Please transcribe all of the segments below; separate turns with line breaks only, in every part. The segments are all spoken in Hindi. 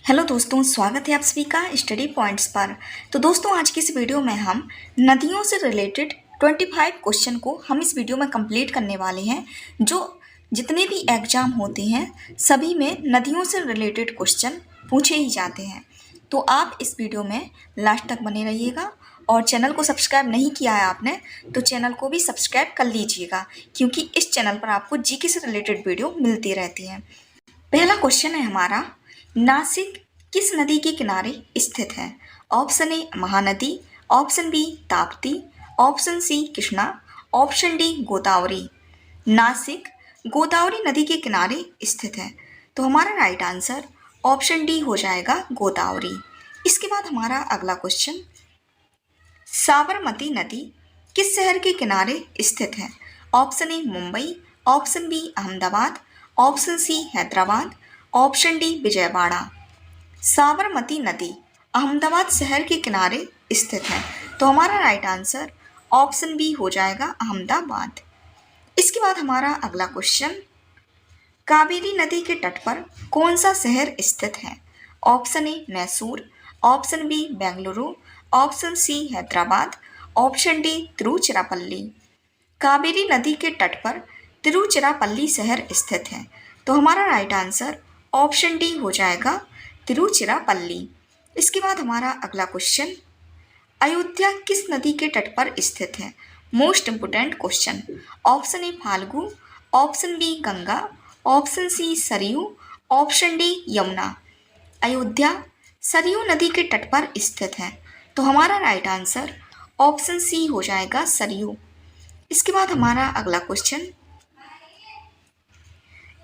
हेलो दोस्तों, स्वागत है आप सभी का स्टडी पॉइंट्स पर। तो दोस्तों, आज की इस वीडियो में हम नदियों से रिलेटेड 25 क्वेश्चन को हम इस वीडियो में कंप्लीट करने वाले हैं। जो जितने भी एग्जाम होते हैं सभी में नदियों से रिलेटेड क्वेश्चन पूछे ही जाते हैं। तो आप इस वीडियो में लास्ट तक बने रहिएगा और चैनल को सब्सक्राइब नहीं किया है आपने तो चैनल को भी सब्सक्राइब कर लीजिएगा, क्योंकि इस चैनल पर आपको जीके से रिलेटेड वीडियो मिलती रहती हैं। पहला क्वेश्चन है हमारा, नासिक किस नदी के किनारे स्थित है? Option A Mahanadi, option B Tapti, option C Krishna, option D Godavari. Nashik Godavari नदी के किनारे स्थित है, तो हमारा राइट आंसर ऑप्शन डी हो जाएगा गोदावरी। इसके बाद हमारा अगला क्वेश्चन, साबरमती नदी किस शहर के किनारे स्थित है? Option A Mumbai, option B Ahmedabad, option C Hyderabad, option D Vijayawada. Sabarmati नदी अहमदाबाद शहर के किनारे स्थित है, तो हमारा राइट आंसर ऑप्शन बी हो जाएगा अहमदाबाद। इसके बाद हमारा अगला क्वेश्चन, कावेरी नदी के तट पर कौन सा शहर स्थित है? Option A Mysore, option B Bengaluru, option C Hyderabad, option D Tiruchirappalli. Kaveri नदी के तट पर तिरुचिरापल्ली शहर स्थित है, तो हमारा राइट आंसर ऑप्शन डी हो जाएगा तिरुचिरापल्ली। इसके बाद हमारा अगला क्वेश्चन, अयोध्या किस नदी के तट पर स्थित है? Most important question. Option A Phalgu, option B Ganga, option C Saryu, option D Yamuna. Ayodhya Saryu नदी के तट पर स्थित है, तो हमारा राइट आंसर ऑप्शन सी हो जाएगा सरयू। इसके बाद हमारा अगला क्वेश्चन,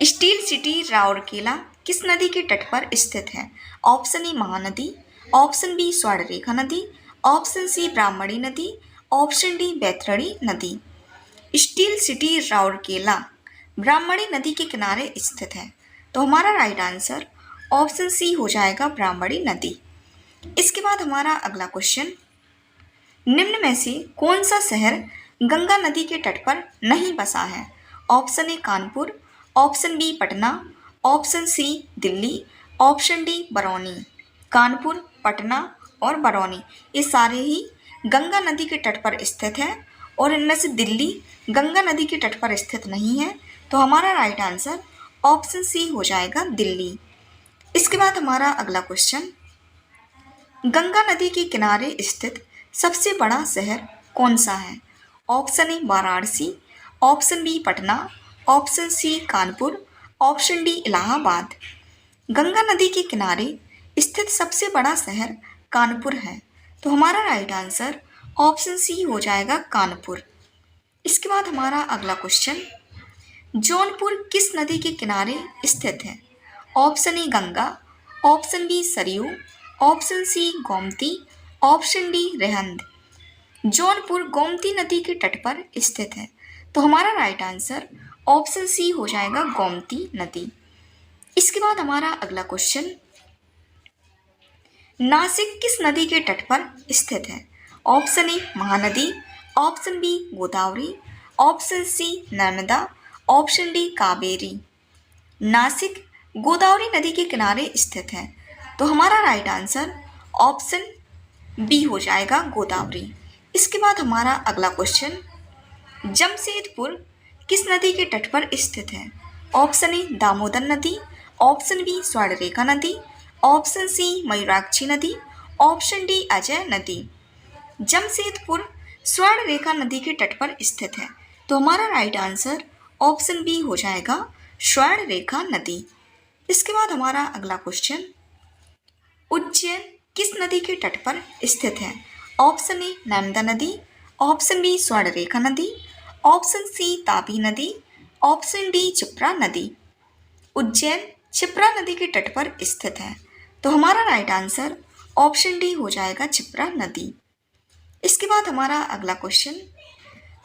स्टील सिटी राउरकेला किस नदी के तट पर स्थित है? Option A Mahanadi, option B Subarnarekha नदी, ऑप्शन सी ब्राह्मणी नदी, ऑप्शन डी बैतरणी नदी। स्टील सिटी राउरकेला ब्राह्मणी नदी के किनारे स्थित है, तो हमारा राइट आंसर ऑप्शन सी हो जाएगा ब्राह्मणी नदी। इसके बाद हमारा अगला क्वेश्चन, निम्न में से कौन सा शहर गंगा नदी के तट पर नहीं बसा है? Option A Kanpur, option B Patna, option C Delhi, option D Barauni. Kanpur, Patna और बरौनी ये सारे ही गंगा नदी के तट पर स्थित है और इनमें से दिल्ली गंगा नदी के तट पर स्थित नहीं है, तो हमारा राइट आंसर ऑप्शन सी हो जाएगा दिल्ली। इसके बाद हमारा अगला क्वेश्चन, गंगा नदी के किनारे स्थित सबसे बड़ा शहर कौन सा है? Option A Varanasi, option B Patna, option C Kanpur, option D Allahabad. Ganga नदी के किनारे स्थित सबसे बड़ा शहर कानपुर है, तो हमारा राइट आंसर ऑप्शन सी हो जाएगा कानपुर। इसके बाद हमारा अगला क्वेश्चन, जौनपुर किस नदी के किनारे स्थित है? Option A Ganga, option B Saryu, option C Gomti, option D Rihand. Jaunpur Gomti नदी के तट पर स्थित है, तो हमारा राइट आंसर ऑप्शन सी हो जाएगा गोमती नदी। इसके बाद हमारा अगला क्वेश्चन, नासिक किस नदी के तट पर स्थित है? Option A Mahanadi, option B Godavari, option C Narmada, option D Kaveri. Nashik Godavari नदी के किनारे स्थित है, तो हमारा राइट आंसर ऑप्शन बी हो जाएगा गोदावरी। इसके बाद हमारा अगला क्वेश्चन, जमशेदपुर किस नदी के तट पर स्थित है? ऑप्शन ए दामोदर नदी, ऑप्शन बी स्वर्णरेखा नदी, ऑप्शन सी मयूराक्षी नदी, ऑप्शन डी अजय नदी। जमशेदपुर स्वर्णरेखा नदी के तट पर स्थित है, तो हमारा राइट आंसर ऑप्शन बी हो जाएगा स्वर्णरेखा नदी। इसके बाद हमारा अगला क्वेश्चन, उज्जैन किस नदी के तट पर स्थित है? ऑप्शन ए नर्मदा नदी, ऑप्शन बी स्वर्णरेखा नदी, ऑप्शन सी तापी नदी, ऑप्शन डी क्षिप्रा नदी। उज्जैन क्षिप्रा नदी के तट पर स्थित है, तो हमारा राइट आंसर ऑप्शन डी हो जाएगा क्षिप्रा नदी। इसके बाद हमारा अगला क्वेश्चन,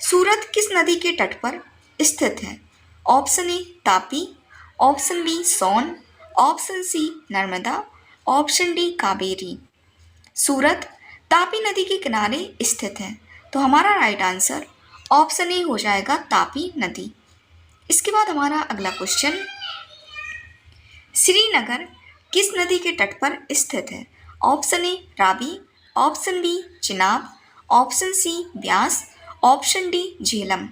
सूरत किस नदी के तट पर स्थित है? Option A Tapi, option B Son, option C Narmada, option D Kaveri. Surat Tapi नदी के किनारे स्थित है, तो हमारा राइट आंसर ऑप्शन ए हो जाएगा तापी नदी। इसके बाद हमारा अगला क्वेश्चन, श्रीनगर किस नदी के तट पर स्थित है? Option A Ravi, option B Chenab, option C Beas, option D Jhelum.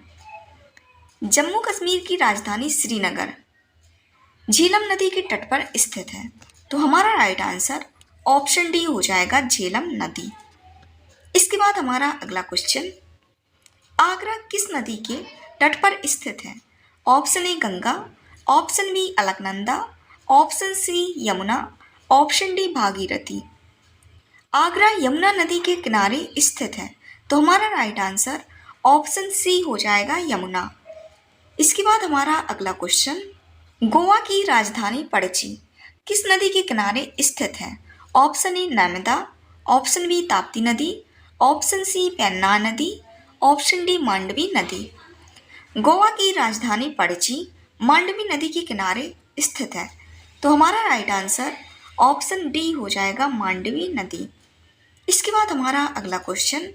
Jammu Kashmir की राजधानी श्रीनगर झेलम नदी के तट पर स्थित है। तो हमारा राइट आंसर ऑप्शन डी हो जाएगा झेलम नदी। इसके बाद हमारा अगला क्वेश्चन, आगरा किस नदी के तट पर स्थित है? Option A Ganga, option B Alaknanda, option C Yamuna, option D Bhagirathi. Agra Yamuna नदी के किनारे स्थित है। तो हमारा राइट आंसर ऑप्शन सी हो जाएगा यमुना। इसके बाद हमारा अगला क्वेश्चन, गोवा की राजधानी पणजी किस नदी के किनारे स्थित है? Option A Narmada, option B Tapti नदी, ऑप्शन सी पेन्नार नदी, ऑप्शन डी मांडवी नदी। गोवा की राजधानी पणजी मांडवी नदी के किनारे स्थित है। तो हमारा राइट आंसर ऑप्शन डी हो जाएगा मांडवी नदी। इसके बाद हमारा अगला क्वेश्चन,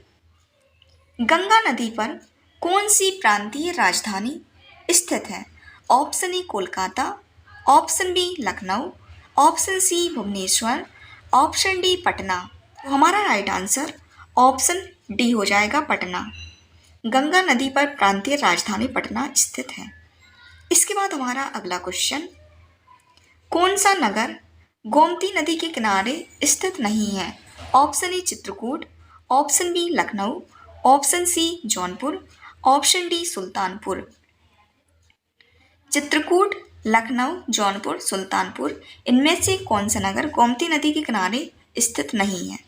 गंगा नदी पर कौन सी प्रांतीय राजधानी स्थित है? Option A Kolkata, option B Lucknow, option C Bhubaneswar, option D Patna. तो हमारा राइट आंसर ऑप्शन डी हो जाएगा पटना। गंगा नदी पर प्रांतीय राजधानी पटना स्थित है। इसके बाद हमारा अगला क्वेश्चन, कौन सा नगर गोमती नदी के किनारे स्थित नहीं है? Option A Chitrakoot, option B Lucknow, option C Jaunpur, option D Sultanpur. Chitrakoot, Lucknow, Jaunpur, Sultanpur, इनमें से कौन सा नगर गोमती नदी के किनारे स्थित नहीं है?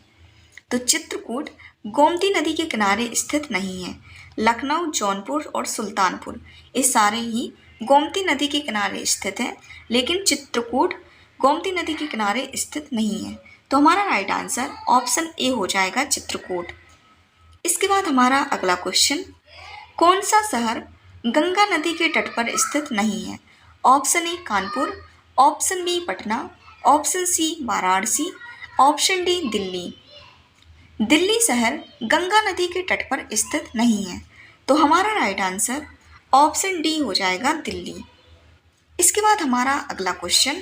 तो चित्रकूट गोमती नदी के किनारे स्थित नहीं है। लखनऊ, जौनपुर और सुल्तानपुर ये सारे ही गोमती नदी के किनारे स्थित हैं, लेकिन चित्रकूट गोमती नदी के किनारे स्थित नहीं है। तो हमारा राइट आंसर ऑप्शन ए हो जाएगा चित्रकूट। इसके बाद हमारा अगला क्वेश्चन, कौन सा शहर गंगा नदी के तट पर स्थित नहीं है? Option A Kanpur, option B Patna, option C Varanasi, option D Delhi. Delhi शहर गंगा नदी के तट पर स्थित नहीं है। तो हमारा राइट आंसर ऑप्शन डी हो जाएगा दिल्ली। इसके बाद हमारा अगला क्वेश्चन,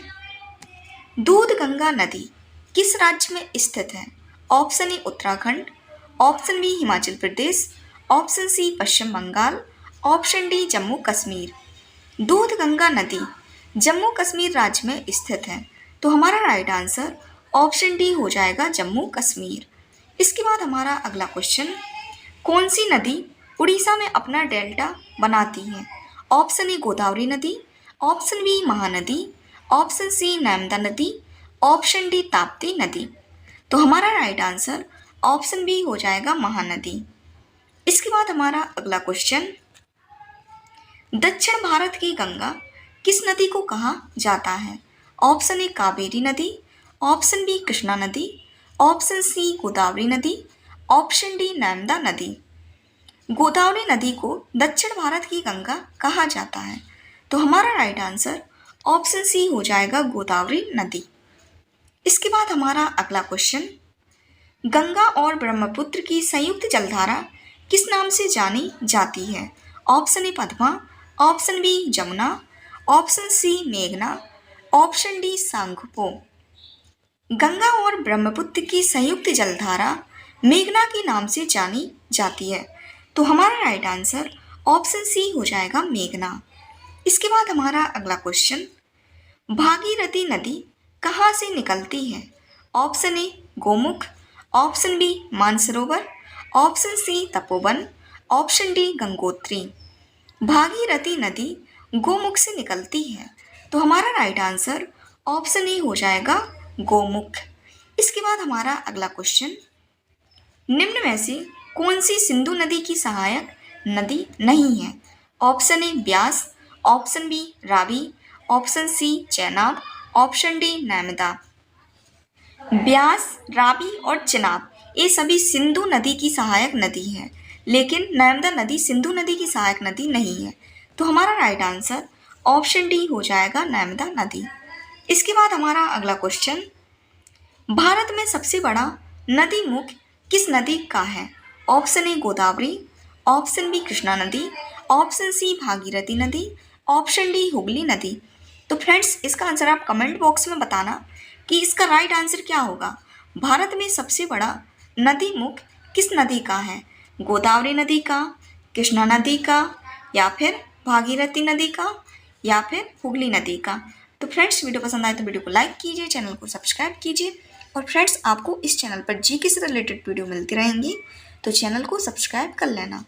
दूध गंगा नदी किस राज्य में स्थित है? Option A Uttarakhand, option B Himachal Pradesh, option C Paschim Bangal, option D Jammu Kashmir. Doodh Ganga नदी जम्मू कश्मीर राज्य में स्थित है। तो हमारा राइट आंसर ऑप्शन डी हो जाएगा जम्मू कश्मीर। इसके बाद हमारा अगला क्वेश्चन, कौन सी नदी उड़ीसा में अपना डेल्टा बनाती है? ऑप्शन ए गोदावरी नदी, option B Mahanadi, option C Narmada नदी, ऑप्शन डी ताप्ती नदी। तो हमारा राइट आंसर ऑप्शन बी हो जाएगा महानदी। इसके बाद हमारा अगला क्वेश्चन, दक्षिण भारत की गंगा किस नदी को कहा जाता है? ऑप्शन ए कावेरी नदी, ऑप्शन बी कृष्णा नदी, ऑप्शन सी गोदावरी नदी, ऑप्शन डी नर्मदा नदी। गोदावरी नदी को दक्षिण भारत की गंगा कहा जाता है। तो हमारा राइट आंसर ऑप्शन सी हो जाएगा गोदावरी नदी। इसके बाद हमारा अगला क्वेश्चन, गंगा और ब्रह्मपुत्र की संयुक्त जलधारा किस नाम से जानी जाती है? Option A Padma, option B Jamuna, option C मेघना, ऑप्शन डी सांगपो। गंगा और ब्रह्मपुत्र की संयुक्त जलधारा मेघना के नाम से जानी जाती है। तो हमारा राइट आंसर ऑप्शन सी हो जाएगा मेघना। इसके बाद हमारा अगला क्वेश्चन, भागीरथी नदी कहाँ से निकलती है? Option A Gomukh, option B Mansarovar, option C Tapovan, option D Gangotri. Bhagirathi नदी गोमुख से निकलती है। तो हमारा राइट आंसर ऑप्शन ए हो जाएगा गोमुख। इसके बाद हमारा अगला क्वेश्चन, निम्न में से कौन सी सिंधु नदी की सहायक नदी नहीं है? Option A Beas, option B Ravi, option C Chenab, option D Narmada. Beas, Ravi और चेनाब ये सभी सिंधु नदी की सहायक नदी है, लेकिन नर्मदा नदी सिंधु नदी की सहायक नदी नहीं है। तो हमारा राइट आंसर ऑप्शन डी हो जाएगा नर्मदा नदी। इसके बाद हमारा अगला क्वेश्चन, भारत में सबसे बड़ा नदी मुख किस नदी का है? Option A Godavari, option B Krishna नदी, ऑप्शन सी भागीरथी नदी, ऑप्शन डी हुगली नदी। तो फ्रेंड्स, इसका आंसर आप कमेंट बॉक्स में बताना कि इसका राइट आंसर क्या होगा। भारत में सबसे बड़ा नदी मुख किस नदी का है, गोदावरी नदी का, कृष्णा नदी का, या फिर भागीरथी नदी का, या फिर हुगली नदी का। तो फ्रेंड्स वीडियो पसंद आए तो वीडियो को लाइक कीजिए, चैनल को सब्सक्राइब कीजिए। और फ्रेंड्स आपको इस चैनल पर जीके से रिलेटेड वीडियो मिलती रहेंगी, तो चैनल को सब्सक्राइब कर लेना।